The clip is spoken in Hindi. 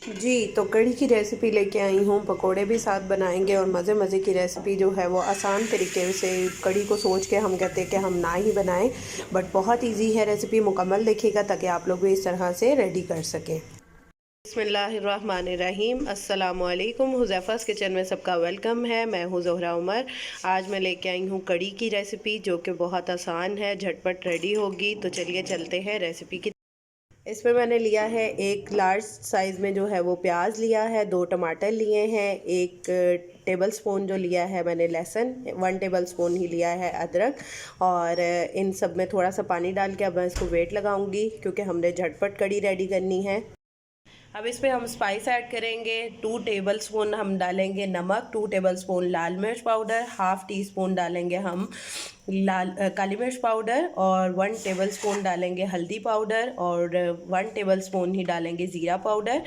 जी, तो कढ़ी की रेसिपी लेके आई हूँ। पकोड़े भी साथ बनाएंगे और मज़े मज़े की रेसिपी जो है वो आसान तरीके से कढ़ी को सोच के हम कहते हैं कि हम ना ही बनाएं, बट बहुत इजी है रेसिपी। मुकम्मल देखिएगा ताकि आप लोग भी इस तरह से रेडी कर सकें। बिस्मिल्लाहिर्रहमानिर्रहीम, अस्सलामुअलैकुम। हुज़ैफ़ा's किचन में सबका वेलकम है। मैं हूँ ज़ोहरा उमर। आज मैं लेके आई हूँ कढ़ी की रेसिपी जो कि बहुत आसान है, झटपट रेडी होगी। तो चलिए चलते हैं रेसिपी की। इसमें मैंने लिया है एक लार्ज साइज़ में जो है वो प्याज लिया है, 2 टमाटर लिए हैं, एक टेबल स्पून जो लिया है मैंने लहसुन, 1 टेबल स्पून ही लिया है अदरक। और इन सब में थोड़ा सा पानी डाल के अब मैं इसको वेट लगाऊंगी क्योंकि हमने झटपट कढ़ी रेडी करनी है। अब इसमें हम स्पाइस ऐड करेंगे। 2 टेबल स्पून हम डालेंगे नमक, 2 टेबल स्पून लाल मिर्च पाउडर, हाफ़ टी स्पून डालेंगे हम काली मिर्च पाउडर, और 1 टेबल स्पून डालेंगे हल्दी पाउडर, और 1 टेबल स्पून ही डालेंगे ज़ीरा पाउडर।